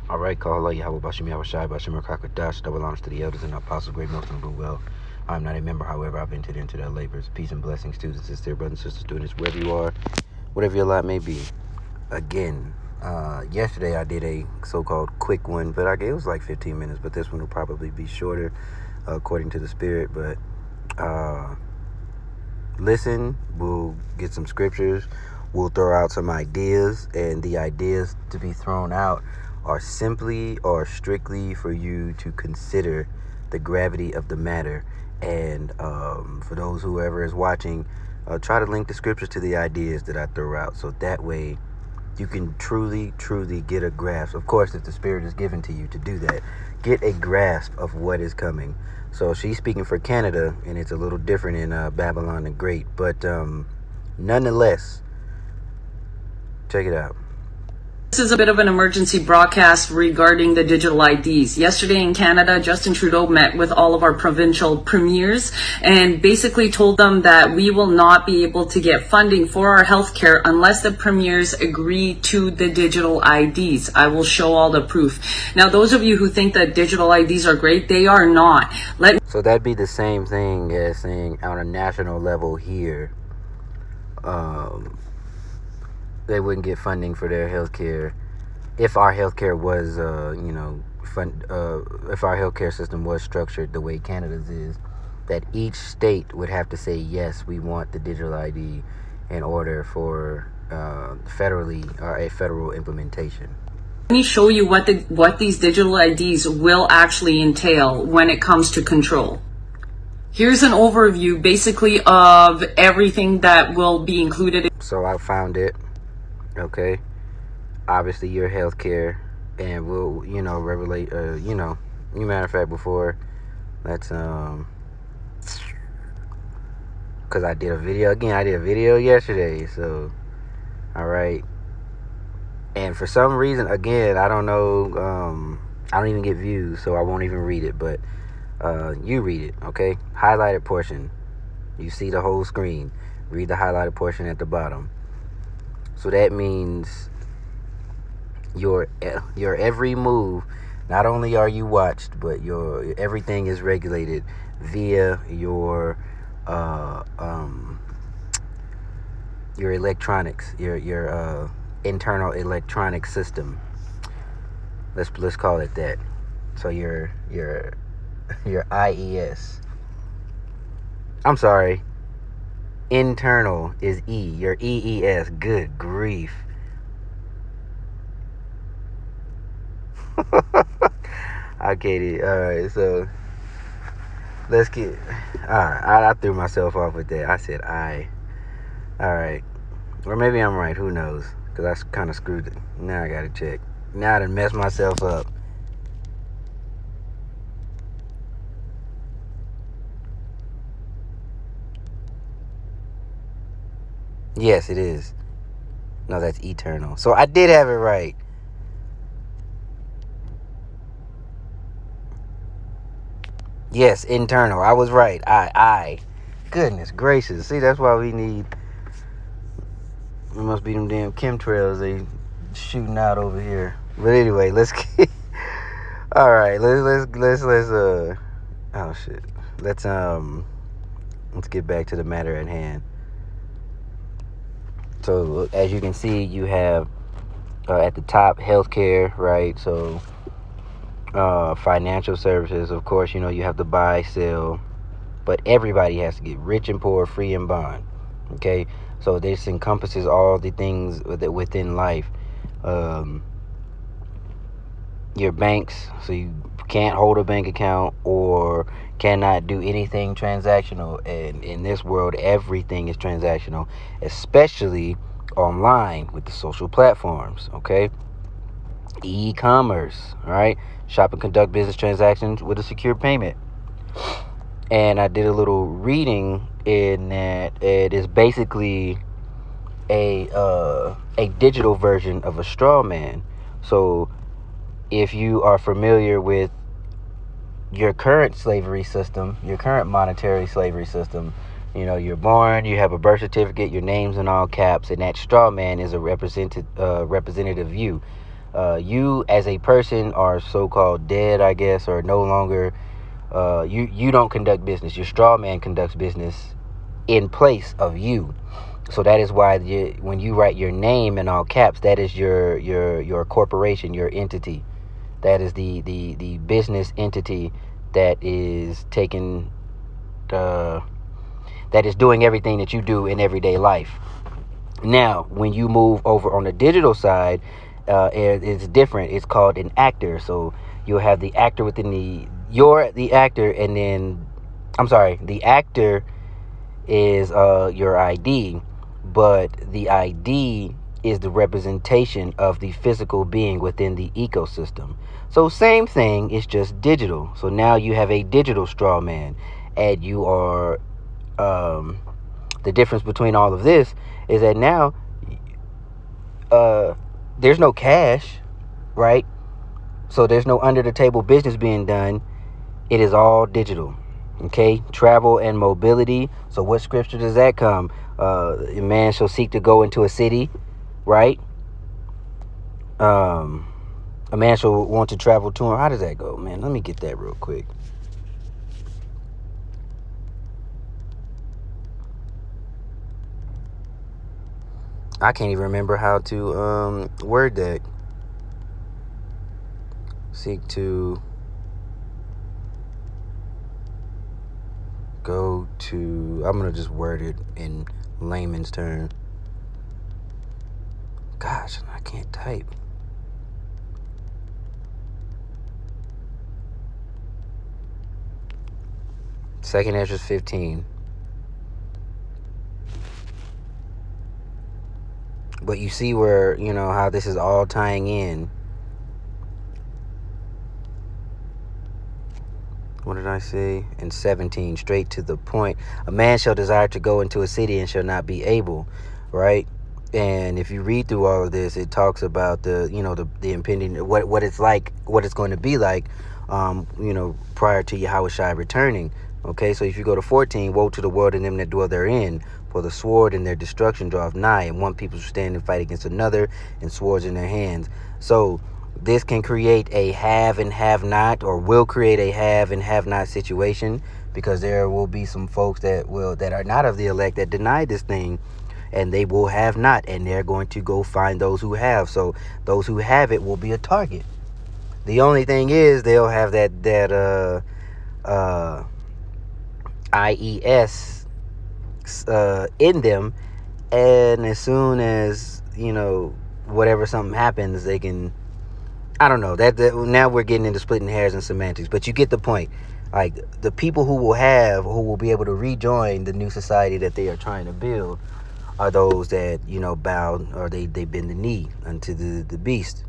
All right, call Allah Yahweh Bashim Yahweh Shai Bashim Rakakadash. Double honors to the elders and apostles, great most and well. I am not a member, however, I've entered into their labors. Peace and blessings to the sincere brothers and sisters doing this wherever you are, whatever your lot may be. Again, yesterday I did a so-called quick one, but it was like 15 minutes, but this one will probably be shorter according to the Spirit. But listen, we'll get some scriptures, we'll throw out some ideas, and the ideas to be thrown out are simply or strictly for you to consider the gravity of the matter. And for those whoever is watching, try to link the scriptures to the ideas that I throw out, so that way you can truly get a grasp. Of course, if the Spirit is given to you to do that, get a grasp of what is coming. So she's speaking for Canada, and it's a little different in Babylon the Great, but nonetheless, check it out. This is a bit of an emergency broadcast regarding the digital IDs. Yesterday in Canada, Justin Trudeau met with all of our provincial premiers and basically told them that we will not be able to get funding for our healthcare unless the premiers agree to the digital IDs. I will show all the proof. Now, those of you who think that digital IDs are great, they are not. So that'd be the same thing as saying on a national level here, they wouldn't get funding for their healthcare if our healthcare was, if our healthcare system was structured the way Canada's is, that each state would have to say, yes, we want the digital ID in order for federally or a federal implementation. Let me show you what these digital IDs will actually entail when it comes to control. Here's an overview basically of everything that will be included. So I found it. Okay, obviously your healthcare, and we'll, regulate, matter of fact, before, let's, because I did a video yesterday, so, all right, and for some reason, again, I don't know, I don't even get views, so I won't even read it, but, you read it, okay, highlighted portion, you see the whole screen, read the highlighted portion at the bottom. So that means your every move, not only are you watched, but your everything is regulated via your electronics, your internal electronic system. Let's call it that. So your IES. I'm sorry. Internal is E, your EES. Good grief. I get it. Alright, so let's get. Alright, I threw myself off with that. I said alright. Or maybe I'm right, who knows? Because I kind of screwed it. Now I gotta check. Now I done messed myself up. Yes, it is. No, that's eternal. So I did have it right. Yes, internal. I was right. I. Goodness gracious. See, that's why we must be them damn chemtrails they shooting out over here. But anyway, let's get. All right, let's oh shit. Let's get back to the matter at hand. So as you can see, you have at the top healthcare, right? So financial services, of course, you have to buy, sell, but everybody has to get rich and poor, free and bond. Okay, so this encompasses all the things within life. Your banks, so you can't hold a bank account or cannot do anything transactional, and in this world everything is transactional, especially online with the social platforms. Okay, e-commerce, all right, shop and conduct business transactions with a secure payment. And I did a little reading in that it is basically a digital version of a straw man. So if you are familiar with your current slavery system, your current monetary slavery system, you're born, you have a birth certificate, your name's in all caps, and that straw man is a representative you. You as a person are so-called dead, I guess, or no longer. You don't conduct business. Your straw man conducts business in place of you. So that is why when you write your name in all caps, that is your corporation, your entity. That is the business entity that is taking that is doing everything that you do in everyday life. Now, when you move over on the digital side, it's different. It's called an actor. So you'll have the actor within you're the actor, and then the actor is your ID, but the ID is the representation of the physical being within the ecosystem. So same thing, it's just digital. So now you have a digital straw man, and you are the difference between all of this is that now there's no cash, right? So there's no under the table business being done. It is all digital. Okay, travel and mobility. So what scripture does that come? A man shall seek to go into a city, right? A man shall want to travel to him. How does that go, man? Let me get that real quick. I can't even remember how to word that. Seek to go to. I'm gonna just word it in layman's term. Gosh, I can't type. Second Ezra 15. But you see where, how this is all tying in. What did I say? In 17, straight to the point. A man shall desire to go into a city and shall not be able, right? And if you read through all of this, it talks about the impending, what it's like, what it's going to be like, prior to Yahushua returning. Okay, so if you go to 14, woe to the world and them that dwell therein, for the sword and their destruction draweth nigh, and one people shall stand and fight against another, and swords in their hands. So this can create a have and have not, or will create a have and have not situation, because there will be some folks that are not of the elect that deny this thing, and they will have not, and they're going to go find those who have. So those who have it will be a target. The only thing is they'll have that IES in them, and as soon as whatever something happens, they can. I don't know that now we're getting into splitting hairs and semantics, but you get the point. Like, the people who will be able to rejoin the new society that they are trying to build are those that bow, or they bend the knee unto the beast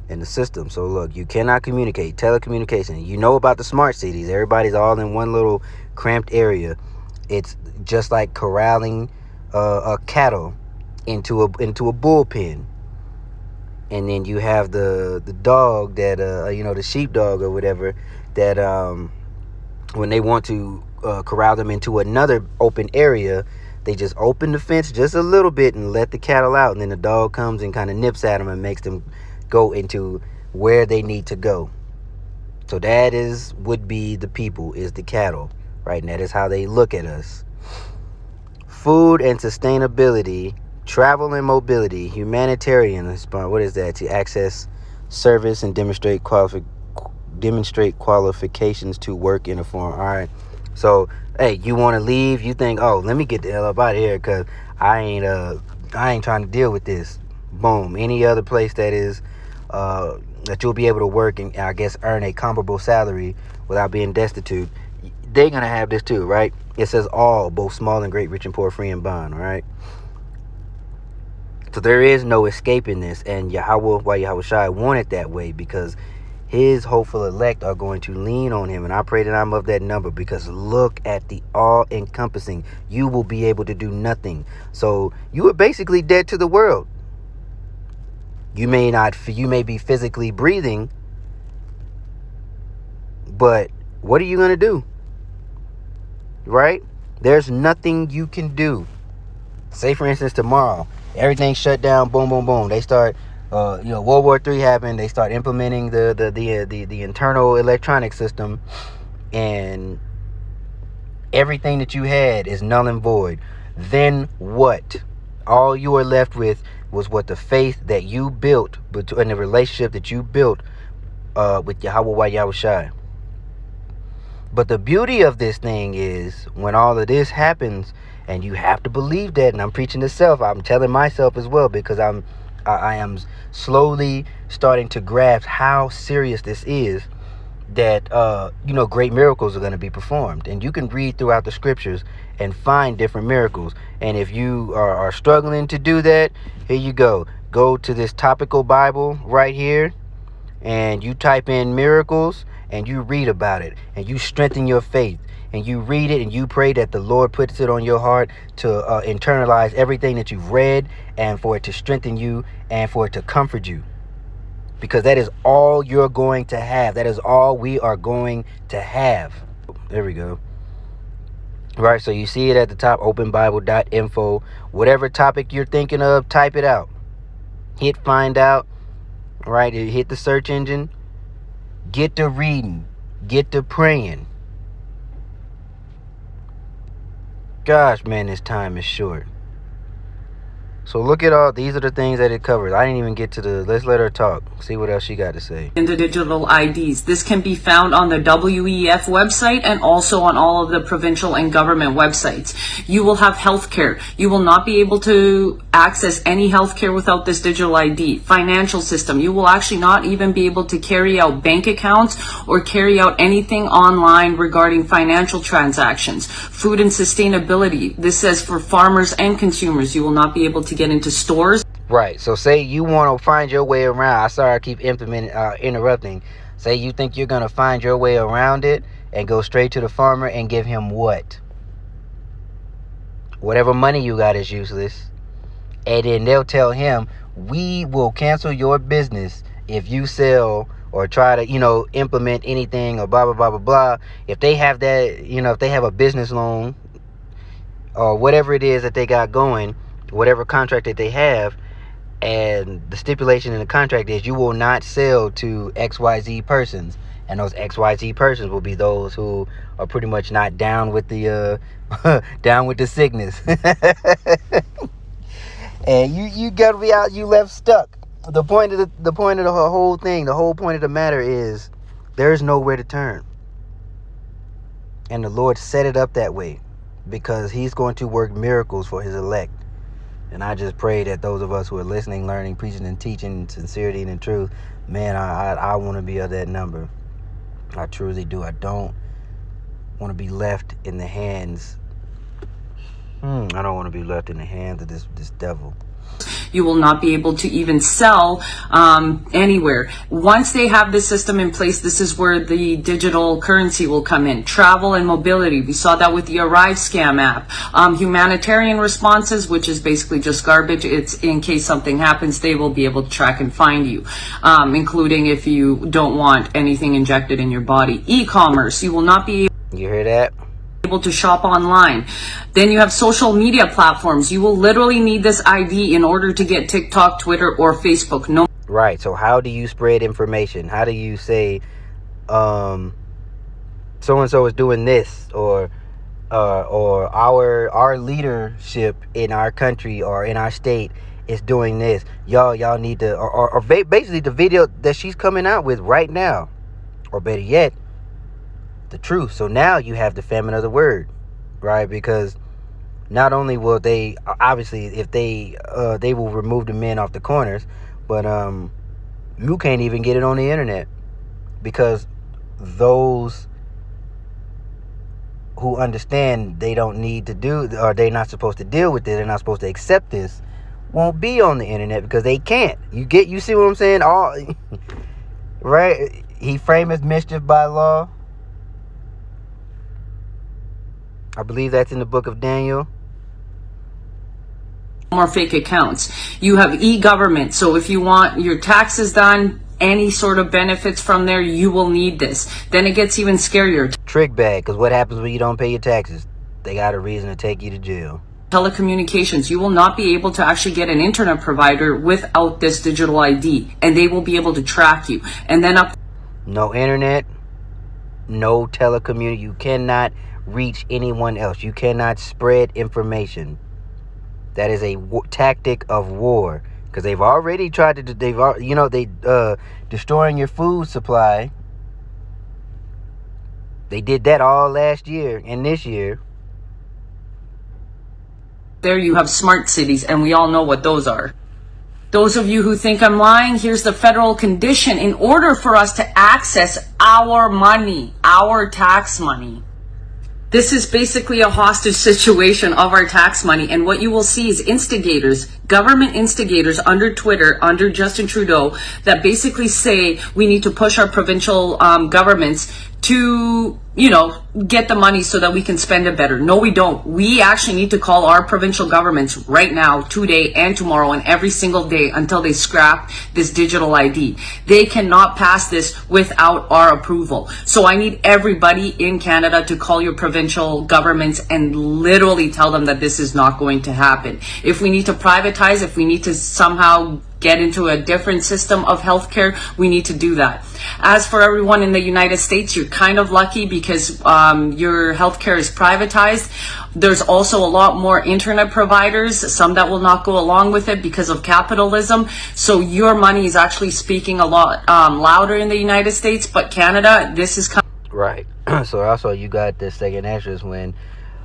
and the system. So look, you cannot communicate. Telecommunication. About the smart cities. Everybody's all in one little cramped area. It's just like corralling a cattle into a bullpen. And then you have the dog that the sheepdog or whatever that when they want to corral them into another open area, they just open the fence just a little bit and let the cattle out, and then the dog comes and kind of nips at them and makes them go into where they need to go. So that would be the people, is the cattle, right? And that is how they look at us. Food and sustainability, travel and mobility, humanitarian. What is that? To access service and demonstrate qualifications to work in a foreign. All right. So, hey, you want to leave? You think, oh, let me get the hell up out of here because I ain't trying to deal with this. Boom. Any other place that is that you'll be able to work and, I guess, earn a comparable salary without being destitute, they're gonna have this too, right? It says all, both small and great, rich and poor, free and bond. All right. So there is no escaping this, and Yahushua wanted that way because his hopeful elect are going to lean on him, and I pray that I'm of that number, because look at the all-encompassing. You will be able to do nothing. So you are basically dead to the world. You may be physically breathing, but what are you going to do? Right? There's nothing you can do. Say, for instance, tomorrow, everything shut down, boom, boom, boom. They start World War III happened. They start implementing the internal electronic system, and everything that you had is null and void. Then what? All you are left with was what the faith that you built, and the relationship that you built with Yahweh Yahushai. But the beauty of this thing is, when all of this happens, and you have to believe that, and I'm preaching to self, I'm telling myself as well, because I am slowly starting to grasp how serious this is, that great miracles are going to be performed. And you can read throughout the scriptures and find different miracles. And if you are struggling to do that, here you go to this topical Bible right here, and you type in miracles, and you read about it, and you strengthen your faith, and you read it, and you pray that the Lord puts it on your heart to internalize everything that you've read, and for it to strengthen you, and for it to comfort you. Because that is all you're going to have. That is all we are going to have. There we go. Right, so you see it at the top, openbible.info. Whatever topic you're thinking of, type it out. Hit find out. Right, hit the search engine. Get to reading. Get to praying. Gosh, man, this time is short. So look at all, these are the things that it covers. I didn't even get to let's let her talk. See what else she got to say. In the digital IDs. This can be found on the WEF website and also on all of the provincial and government websites. You will have healthcare. You will not be able to access any healthcare without this digital ID. Financial system. You will actually not even be able to carry out bank accounts or carry out anything online regarding financial transactions. Food and sustainability. This says for farmers and consumers. You will not be able to get into stores. Right. So say you want to find your way around. I keep interrupting. Say you think you're going to find your way around it and go straight to the farmer and give him what? Whatever money you got is useless. And then they'll tell him, we will cancel your business if you sell or try to, implement anything or blah, blah, blah, blah, blah. If they have that, if they have a business loan or whatever it is that they got going, whatever contract that they have, and the stipulation in the contract is you will not sell to XYZ persons, and those XYZ persons will be those who are pretty much not down with the down with the sickness. And you gotta be out, you left stuck. The point of the whole thing, the whole point of the matter is there's nowhere to turn. And the Lord set it up that way because he's going to work miracles for his elect. And I just pray that those of us who are listening, learning, preaching, and teaching sincerity and in truth, man, I want to be of that number. I truly do. I don't want to be left in the hands. I don't want to be left in the hands of this devil. You will not be able to even sell anywhere. Once they have this system in place, this is where the digital currency will come in. Travel and mobility. We saw that with the Arrive scam app. Humanitarian responses, which is basically just garbage. It's in case something happens, they will be able to track and find you, including if you don't want anything injected in your body. E-commerce. You will not be You hear that? able to shop online. Then you have social media platforms. You will literally need this ID in order to get TikTok, Twitter, or Facebook. No. Right. So how do you spread information? How do you say, so and so is doing this, or our leadership in our country or in our state is doing this. Y'all need to, or basically the video that she's coming out with right now, or better yet, the truth. So now you have the famine of the word, right? Because not only will they, obviously, if they will remove the men off the corners, but you can't even get it on the internet because those who understand they don't need to do, or they're not supposed to deal with it, they're not supposed to accept this, won't be on the internet because they can't. You see what I'm saying? All right? He frameth mischief by law. I believe that's in the book of Daniel. More fake accounts. You have e-government. So if you want your taxes done, any sort of benefits from there, you will need this. Then it gets even scarier. Trick bag, because what happens when you don't pay your taxes? They got a reason to take you to jail. telecommunications, you will not be able to actually get an internet provider without this digital ID, and they will be able to track you. And then no internet, no telecommunication. You cannot reach anyone else. You cannot spread information. That is a tactic of war, because they've already tried to. Destroying your food supply. They did that all last year and this year. there you have smart cities, and we all know what those are. Those of you who think I'm lying, here's the federal condition. In order for us to access our money, our tax money, this is basically a hostage situation of our tax money. And what you will see is instigators, government instigators under Twitter, under Justin Trudeau, that basically say we need to push our provincial governments to, get the money so that we can spend it better. No, we don't. We actually need to call our provincial governments right now, today and tomorrow and every single day until they scrap this digital ID. They cannot pass this without our approval. So I need everybody in Canada to call your provincial governments and literally tell them that this is not going to happen. If we need to privatize, if we need to somehow get into a different system of healthcare, we need to do that. As for everyone in the United States, you're kind of lucky because your healthcare is privatized. There's also a lot more internet providers, some that will not go along with it because of capitalism. So your money is actually speaking a lot louder in the United States, but Canada, this is right. So also you got the second Esdras when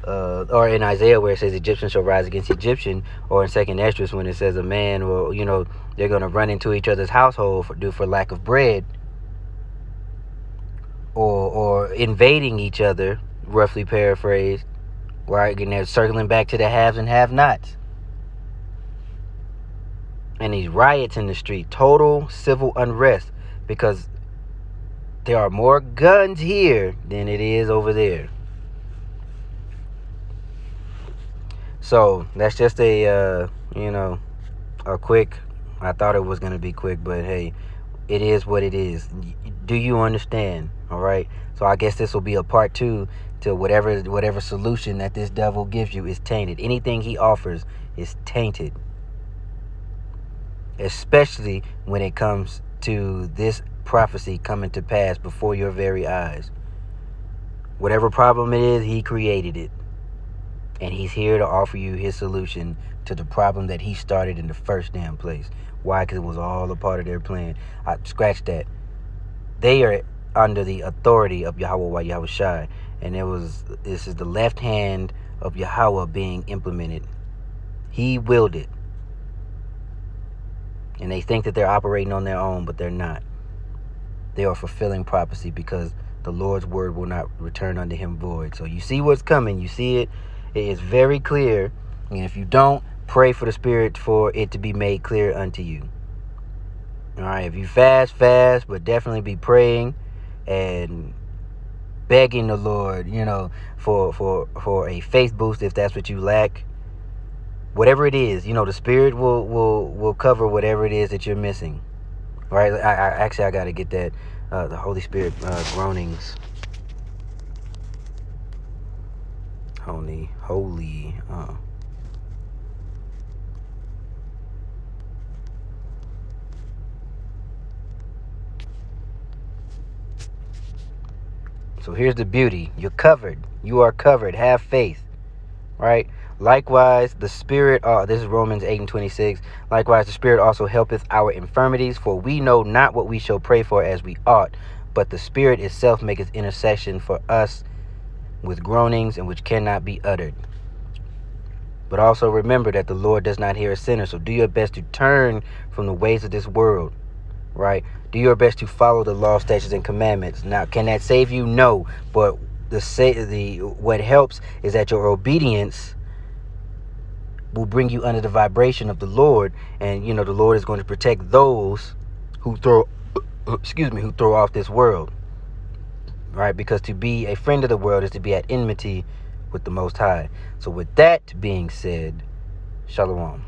or in Isaiah where it says Egyptian shall rise against Egyptian, or in second Esdras when it says a man will, they're going to run into each other's household for lack of bread, or invading each other, roughly paraphrased, right? And they're circling back to the haves and have-nots. And these riots in the street, total civil unrest, because there are more guns here than it is over there. So that's just a quick, I thought it was going to be quick, but hey, it is what it is. Do you understand? All right. So I guess this will be a part 2 to whatever solution that this devil gives you is tainted. Anything he offers is tainted. Especially when it comes to this prophecy coming to pass before your very eyes. Whatever problem it is, he created it. And he's here to offer you his solution to the problem that he started in the first damn place. Why? Because it was all a part of their plan. I scratched that. They are under the authority of Yahweh Yahushai. And this is the left hand of Yahweh being implemented. He willed it. And they think that they're operating on their own, but they're not. They are fulfilling prophecy because the Lord's word will not return unto him void. So you see what's coming. You see it. It is very clear. And if you don't, pray for the Spirit for it to be made clear unto you. All right. If you fast, but definitely be praying and begging the Lord, for a faith boost if that's what you lack. Whatever it is, the Spirit will cover whatever it is that you're missing. All right. I got to get that the Holy Spirit groanings. Holy. So here's the beauty. You're covered. You are covered. Have faith. Right? Likewise, the Spirit, this is Romans 8:26. Likewise, the Spirit also helpeth our infirmities, for we know not what we shall pray for as we ought, but the Spirit itself maketh intercession for us with groanings and which cannot be uttered. But also remember that the Lord does not hear a sinner. So do your best to turn from the ways of this world, right? Do your best to follow the law, statutes, and commandments. Now, can that save you? No. But what helps is that your obedience will bring you under the vibration of the Lord. And, the Lord is going to protect those who throw off this world. Right? Because to be a friend of the world is to be at enmity with the Most High. So with that being said, Shalom.